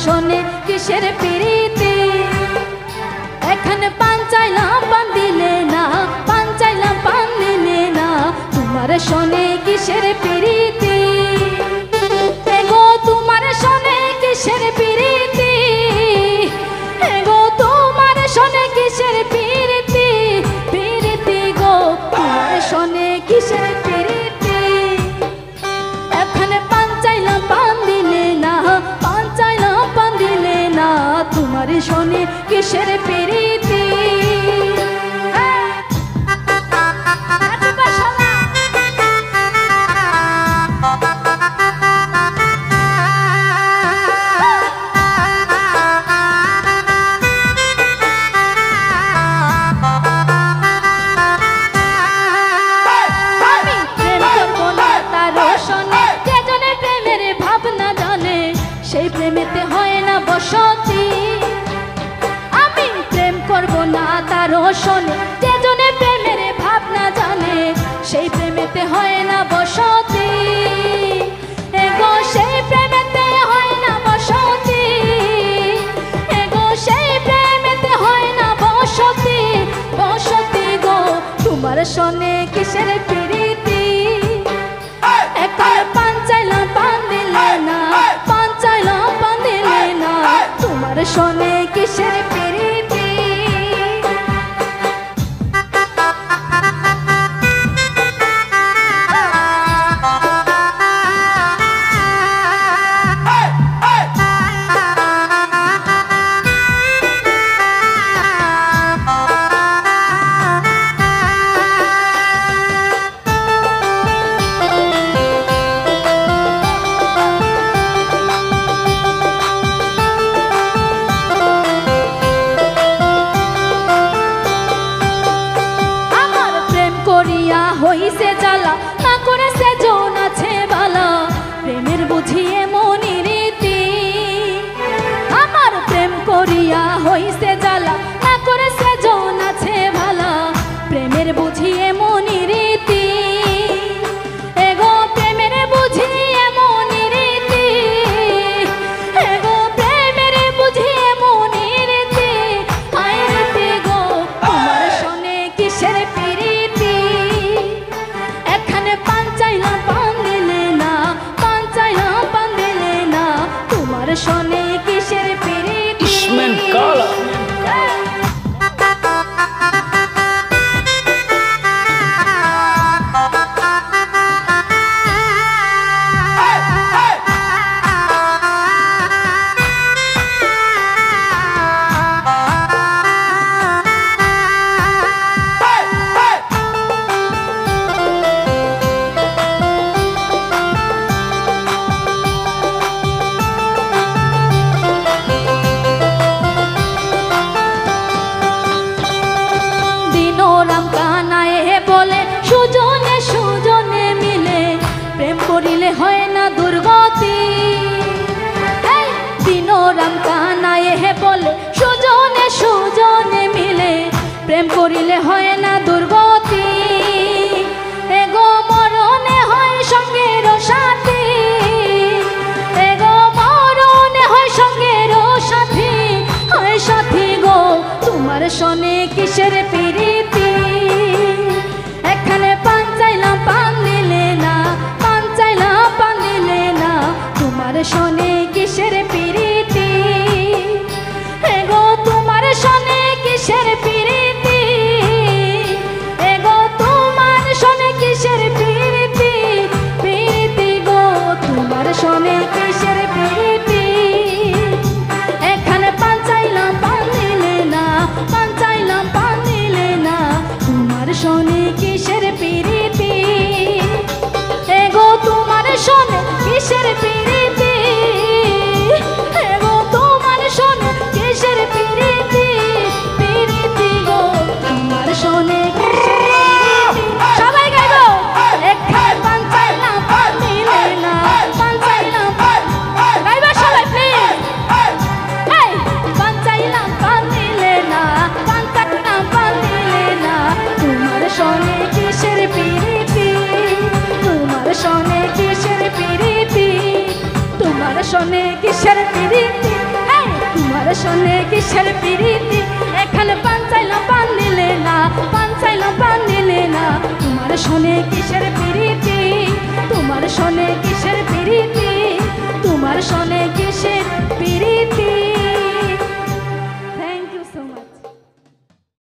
শোনে কিসের প্রীতি এখানে পান চাইলাম পান দিলে না পান চাইলাম পান দিলে না তোমার শোনে কিসের প্রীতি এগো তোমার শোনে কিসের প্রীতি এগো তোমার শোনে কিসের প্রীতি প্রীতি গো তোমার শোনে কিসের প্রীতি এখানে পান চাইলাম পান দিলে না পান চাইলাম পান দিলে না তোমার শোনে কিসের প্রীতি সেই প্রেমেতে হয় না বসতি আমি প্রেম করব না তারও শোনে যে জনে প্রেমের ভাবনা জানে সেই প্রেমেতে হয় না বসতি এগো সেই প্রেমেতে হয় না বসতি এগো সেই প্রেমেতে হয় না বসতি বসতি গো তোমার শোনে কিসের প্রীতি এখন পান চাইলাম পান দিলে না পান চাইলাম পান দিলে না তোমার শোনে কিসের প্রীতি হইছে জ্বালা না করেছে জন আছে বালা প্রেমের বুঝিয়ে মনি রীতি আমার প্রেম করিয়া হইছে জ্বালা না করেছে জন আছে ভালা প্রেমের বুঝিয়ে মনি রীতি এগো প্রেমের বুঝিয়ে মনি রীতি এগো প্রেমের বুঝিয়ে মনি রীতি আই রীতি গো তোমার শোনে কিসের প্রীতি এখানে পান চাইলাম পান দিলে না পান চাইলাম পান দিলে না তোমার শোনে কিসের প্রীতি ইসমেন কালা সুজনে সুজনে মিলে প্রেম করিলে হয় না দুর্গতি দিনরাম কানায় হে বলে সুজনে সুজনে মিলে প্রেম করিলে হয় না দুর্গতি এগো মরণে হয় সঙ্গের সাথী এগো মরণে হয় সঙ্গের সাথী হয় সাথী গো তোমার শোনে কিসের প্রীতি এখানে পান চাইলাম পান দিলে না পান চাইলাম পান দিলে না তোমার শোনে কিসের প্রীতি এগো তোমার শোনে কিসের প্রীতি এগো তোমার শোনে কিসের প্রীতি প্রীতি গো তোমার শোনে কিসের প্রীতি এখানে পান চাইলাম পান দিলে না পান চাইলাম পান দিলে না তোমার শোনে কিসের প্রীতি এগো তোমার শোনে কিসের প্রীতি এগো তোমার শোনে কিসের প্রীতি প্রীতি গো তোমার শোনে কিসের প্রীতি সবাই গাইবো এখানে পান চাইলাম পান দিলে না পান চাইলাম গাইবো সবাই প্লিজ এই পান চাইলাম পান দিলে না পান চাইলাম পান দিলে না তোমার শোনে কিসের প্রীতি তোমার শোনে কিসের প্রীতি তোমার শোনে কিসের প্রীতি শোনে কিসের প্রীতি এখানে পান চাইলাম পান নিলে না পান চাইলাম পান নিলে না তোমার শোনে কিসের প্রীতি তোমার শোনে কিসের প্রীতি তোমার শোনে কিসের প্রীতি